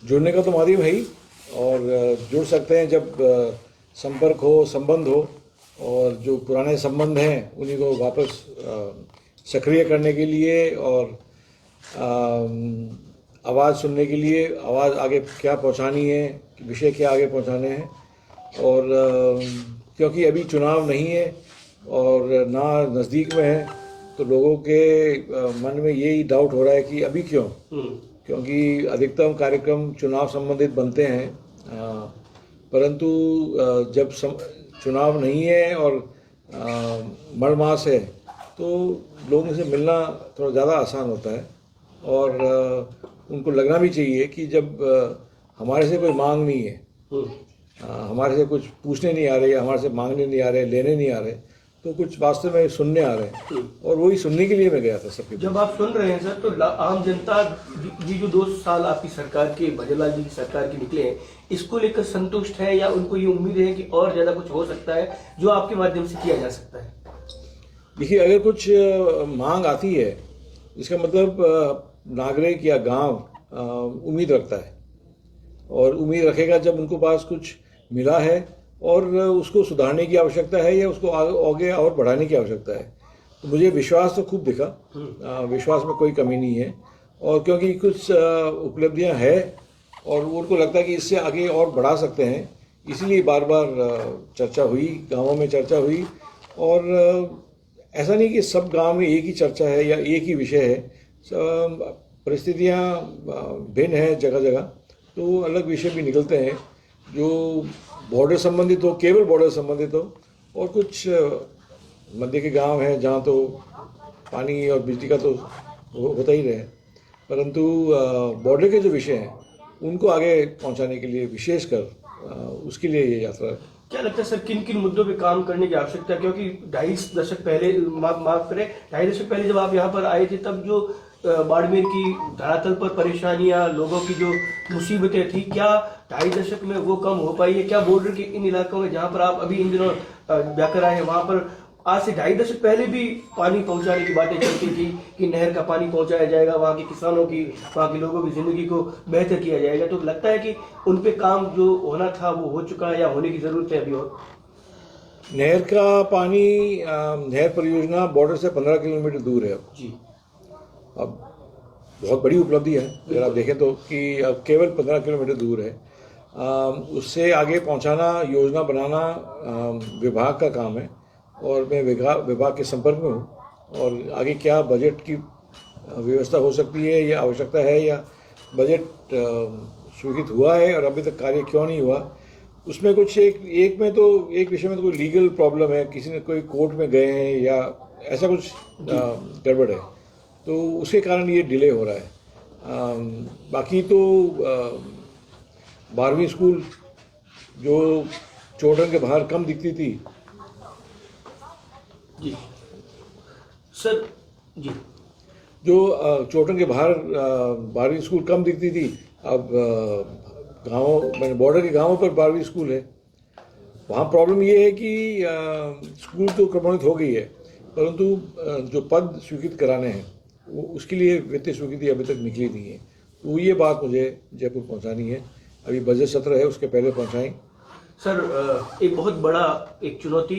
जुड़ने का तो माध्यम है ही, और जुड़ सकते हैं जब संपर्क हो, संबंध हो, और जो पुराने संबंध हैं उन्हीं को वापस सक्रिय करने के लिए और आवाज़ सुनने के लिए, आवाज़ आगे क्या पहुंचानी है, विषय क्या आगे पहुंचाने हैं। और क्योंकि अभी चुनाव नहीं है और ना नज़दीक में है, तो लोगों के मन में यही डाउट हो रहा है कि अभी क्यों, क्योंकि अधिकतम कार्यक्रम चुनाव संबंधित बनते हैं, परंतु जब चुनाव नहीं है और मई मास है तो लोगों से मिलना थोड़ा ज़्यादा आसान होता है। और उनको लगना भी चाहिए कि जब हमारे से कोई मांग नहीं है, हमारे से कुछ पूछने नहीं आ रहे, हमारे से मांगने नहीं आ रहे, लेने नहीं आ रहे, तो कुछ वास्तव में सुनने आ रहे हैं। और वही सुनने के लिए मैं गया था सबके। जब आप सुन रहे हैं सर, तो आम जनता, ये जो 2 साल आपकी सरकार के, भजनलाल जी की सरकार के निकले हैं, इसको लेकर संतुष्ट है या उनको ये उम्मीद है कि और ज्यादा कुछ हो सकता है जो आपके माध्यम से किया जा सकता है? देखिए, अगर कुछ मांग आती है, इसका मतलब नागरिक या गांव उम्मीद रखता है, और उम्मीद रखेगा जब उनको पास कुछ मिला है और उसको सुधारने की आवश्यकता है या उसको आगे और बढ़ाने की आवश्यकता है। तो मुझे विश्वास तो खूब दिखा, विश्वास में कोई कमी नहीं है, और क्योंकि कुछ उपलब्धियां हैं और उनको लगता है कि इससे आगे और बढ़ा सकते हैं, इसलिए बार बार चर्चा हुई, गांवों में चर्चा हुई। और ऐसा नहीं कि सब गांव में एक ही चर्चा है या एक ही विषय है, परिस्थितियां भिन्न हैं जगह जगह, तो अलग विषय भी निकलते हैं जो बॉर्डर संबंधित हो, केवल बॉर्डर संबंधित हो, और कुछ मध्य के गांव हैं जहां तो पानी और बिजली का तो होता ही रहे, परंतु बॉर्डर के जो विषय हैं उनको आगे पहुंचाने के लिए विशेषकर उसके लिए ये यात्रा है। क्या लगता है सर, किन किन मुद्दों पे काम करने की आवश्यकता है? क्योंकि 2.5 दशक पहले, माफ करें, 2.5 दशक पहले जब आप यहाँ पर आए थे, तब जो बाड़मेर की धरातल पर परेशानियां, लोगों की जो मुसीबतें थी, क्या 2.5 दशक में वो कम हो पाई है? क्या बॉर्डर के इन इलाकों में जहाँ पर आप अभी इन दिनों जाकर आए हैं, वहां पर आज से 2.5 दशक पहले भी पानी पहुंचाने की बातें चलती थी कि नहर का पानी पहुंचाया जाएगा, वहाँ के किसानों की, वहाँ के लोगों की जिंदगी को बेहतर किया जाएगा? तो लगता है कि उन पे काम जो होना था वो हो चुका है या होने की जरूरत है अभी और? नहर का पानी, नहर परियोजना बॉर्डर से 15 किलोमीटर दूर है अब जी। अब बहुत बड़ी उपलब्धि है अगर आप देखें तो, कि अब केवल 15 किलोमीटर दूर है। उससे आगे पहुंचाना, योजना बनाना विभाग का काम है, और मैं विभाग के संपर्क में हूँ। और आगे क्या बजट की व्यवस्था हो सकती है या आवश्यकता है, या बजट स्वीकृत हुआ है और अभी तक कार्य क्यों नहीं हुआ, उसमें कुछ एक विषय में तो कोई लीगल प्रॉब्लम है, किसी ने कोई कोर्ट में गए हैं या ऐसा कुछ गड़बड़ है, तो उसके कारण ये डिले हो रहा है। बाकी तो 12वीं स्कूल जो चोटन के बाहर कम दिखती थी। जी सर। जी। जो चोटन के बाहर 12वीं स्कूल कम दिखती थी, अब गाँव, मैंने बॉर्डर के गांवों पर 12वीं स्कूल है। वहाँ प्रॉब्लम ये है कि स्कूल तो क्रमोन्नत हो गई है, परंतु जो पद स्वीकृत कराने हैं उसके लिए वित्तीय स्वीकृति अभी तक निकली नहीं है। तो ये बात मुझे जयपुर पहुंचानी है, अभी बजट सत्र है, उसके पहले पहुंचाएं। सर, एक बहुत बड़ा एक चुनौती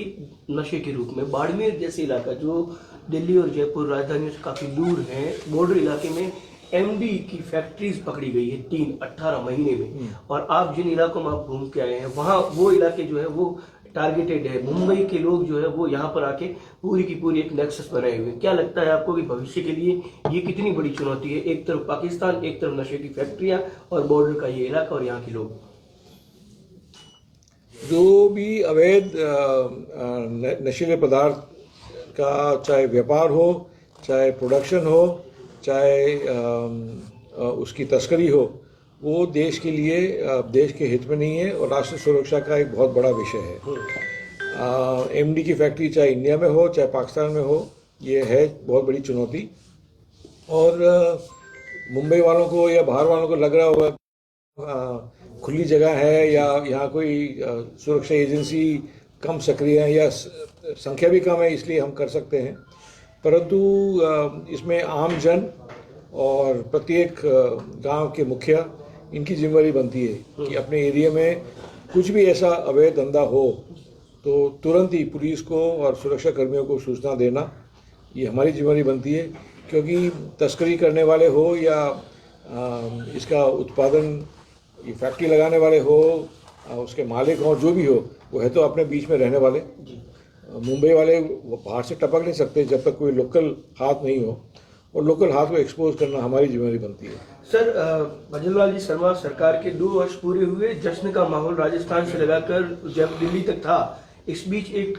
नशे के रूप में बाड़मेर जैसे इलाका जो दिल्ली और जयपुर राजधानियों से काफी दूर है, बॉर्डर इलाके में एमडी की फैक्ट्रीज पकड़ी गई है 18 महीने में। और आप जिन इलाकों में आप घूम के आए हैं, वहाँ वो इलाके जो है वो टारगेटेड है। मुंबई के लोग जो है वो यहाँ पर आके पूरी की पूरी एक नेक्सस बनाए हुए। क्या लगता है आपको कि भविष्य के लिए ये कितनी बड़ी चुनौती है? एक तरफ पाकिस्तान, एक तरफ नशे की फैक्ट्रियां और बॉर्डर का ये इलाका और यहाँ के लोग। जो भी अवैध नशीले पदार्थ का चाहे व्यापार हो, चाहे प्रोडक्शन हो, चाहे उसकी तस्करी हो, वो देश के लिए, देश के हित में नहीं है और राष्ट्र सुरक्षा का एक बहुत बड़ा विषय है। एमडी की फैक्ट्री चाहे इंडिया में हो चाहे पाकिस्तान में हो, ये है बहुत बड़ी चुनौती। और मुंबई वालों को या बाहर वालों को लग रहा होगा खुली जगह है या यहाँ कोई सुरक्षा एजेंसी कम सक्रिय है या संख्या भी कम है इसलिए हम कर सकते हैं, परंतु इसमें आम जन और प्रत्येक गांव के मुखिया इनकी जिम्मेदारी बनती है कि अपने एरिया में कुछ भी ऐसा अवैध धंधा हो तो तुरंत ही पुलिस को और सुरक्षा कर्मियों को सूचना देना, ये हमारी जिम्मेदारी बनती है। क्योंकि तस्करी करने वाले हो या इसका उत्पादन, ये फैक्ट्री लगाने वाले हो, उसके मालिक हो, जो भी हो, वो है तो अपने बीच में रहने वाले। मुंबई वाले बाहर से टपक नहीं सकते जब तक कोई लोकल हाथ नहीं हो, और लोकल हाथ को एक्सपोज करना हमारी जिम्मेदारी बनती है। सर, भजनलाल जी शर्मा सरकार के 2 वर्ष पूरे हुए, जश्न का माहौल राजस्थान से लगाकर जब दिल्ली तक था, इस बीच एक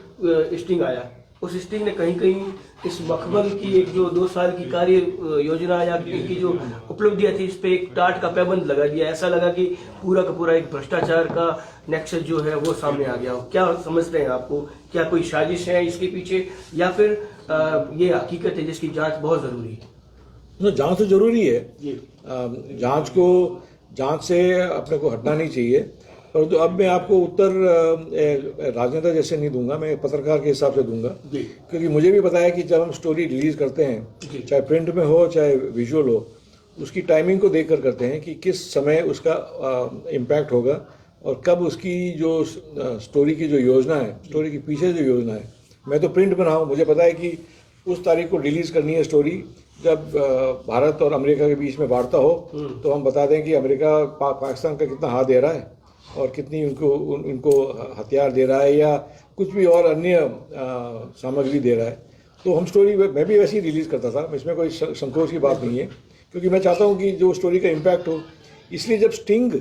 स्टिंग आया। उस स्टिंग ने कहीं कहीं इस मखमल की एक जो 2 साल की कार्य योजना या इनकी जो उपलब्धियां थी, इस पे एक टाट का पैबंद लगा दिया। ऐसा लगा कि पूरा का पूरा एक भ्रष्टाचार का नेक्सस जो है वो सामने आ गया। क्या समझते हैं आपको, क्या कोई साजिश है इसके पीछे, या फिर ये हकीकत है जिसकी जांच बहुत जरूरी है? जांच तो जरूरी है जी। जांच से अपने को हटना नहीं चाहिए, परंतु अब मैं आपको उत्तर राजनेता जैसे नहीं दूंगा, मैं पत्रकार के हिसाब से दूंगा। क्योंकि मुझे भी पता है कि जब हम स्टोरी रिलीज करते हैं, चाहे प्रिंट में हो चाहे विजुअल हो, उसकी टाइमिंग को देखकर करते हैं कि किस समय उसका इम्पैक्ट होगा और कब उसकी जो स्टोरी की जो योजना है, स्टोरी के पीछे जो योजना है। मैं तो प्रिंट बना हूँ, मुझे पता है कि उस तारीख को रिलीज करनी है स्टोरी जब भारत और अमेरिका के बीच में वार्ता हो, तो हम बता दें कि अमेरिका पाकिस्तान का कितना हाथ दे रहा है और कितनी इनको हथियार दे रहा है या कुछ भी और अन्य सामग्री दे रहा है। तो हम स्टोरी, मैं भी वैसे ही रिलीज करता था, इसमें कोई संकोच की बात नहीं है, क्योंकि मैं चाहता हूँ कि जो स्टोरी का इम्पैक्ट हो। इसलिए जब स्टिंग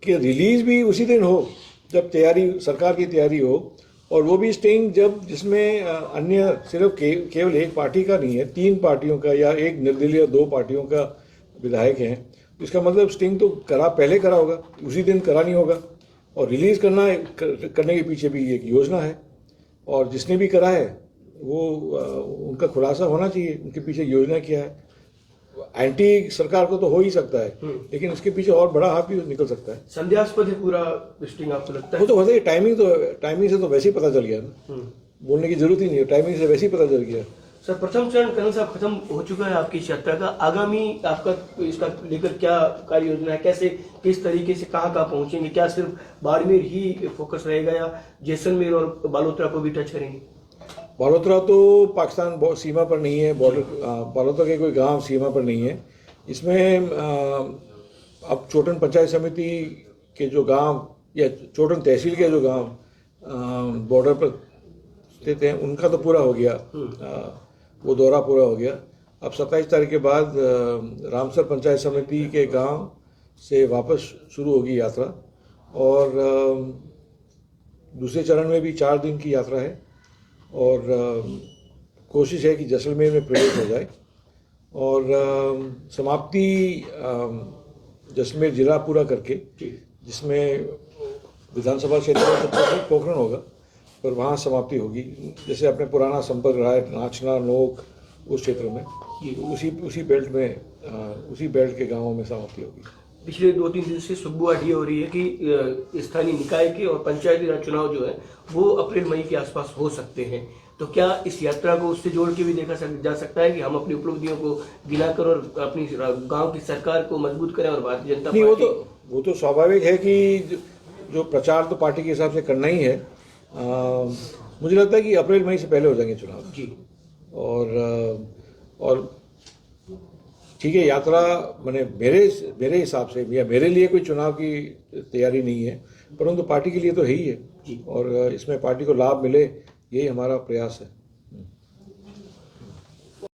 की रिलीज भी उसी दिन हो जब तैयारी, सरकार की तैयारी हो, और वो भी स्टिंग जब जिसमें अन्य सिर्फ केवल एक पार्टी का नहीं है, 3 पार्टियों का या एक निर्दलीय 2 पार्टियों का विधायक हैं, इसका मतलब स्टिंग तो पहले करा होगा, उसी दिन करा नहीं होगा। और रिलीज करने के पीछे भी एक योजना है, और जिसने भी करा है वो उनका खुलासा होना चाहिए, उनके पीछे योजना क्या है। एंटी सरकार को तो हो ही सकता है, लेकिन उसके पीछे और बड़ा हाथ भी निकल सकता है। संदेहास्पद है पूरा स्टिंग, आपको लगता है? वो तो वैसे ही टाइमिंग से तो वैसे ही पता चल गया ना, बोलने की जरूरत ही नहीं है, टाइमिंग से वैसे ही पता चल गया। सर, प्रथम चरण कर्नल साहब खत्म हो चुका है आपकी इस यात्रा का। आगामी आपका इसका लेकर क्या कार्य योजना है, कैसे किस तरीके से कहाँ पहुंचेंगे? क्या सिर्फ बाड़मेर ही फोकस रहेगा या जैसलमेर और बालोतरा को भी टच करेंगे? बालोतरा तो पाकिस्तान सीमा पर नहीं है, बॉर्डर, बालोतरा के कोई गांव सीमा पर नहीं है। इसमें अब चोटन पंचायत समिति के जो गांव या चोटन तहसील के जो गांव बॉर्डर पर स्थित हैं, उनका तो पूरा हो गया, वो दौरा पूरा हो गया। अब 27 तारीख के बाद रामसर पंचायत समिति के गांव से वापस शुरू होगी यात्रा, और दूसरे चरण में भी 4 दिन की यात्रा है, और कोशिश है कि जैसलमेर में प्रवेश हो जाए, और समाप्ति जैसलमेर जिला पूरा करके, जिसमें विधानसभा क्षेत्र में पोखरण होगा, पर वहाँ समाप्ति होगी। जैसे अपने पुराना संपर्क रहा है नाचना, नोक, उस क्षेत्र में, उसी बेल्ट के गांवों में समाप्ति होगी। पिछले 2-3 दिन से सुगबुआठी हो रही है कि स्थानीय निकाय के और पंचायती राज चुनाव जो है वो अप्रैल-मई के आसपास हो सकते हैं। तो क्या इस यात्रा को उससे जोड़ के भी देखा जा सकता है कि हम अपनी उपलब्धियों को गिनाकर और अपनी गांव की सरकार को मजबूत करें और भारतीय जनता पार्टी? वो तो स्वाभाविक है कि जो प्रचार तो पार्टी के हिसाब से करना ही है। मुझे लगता है कि अप्रैल-मई से पहले हो जाएंगे चुनाव जी। और ठीक है, यात्रा मैंने मेरे हिसाब से या मेरे लिए कोई चुनाव की तैयारी नहीं है, परंतु पार्टी के लिए तो है ही है, और इसमें पार्टी को लाभ मिले, यही हमारा प्रयास है।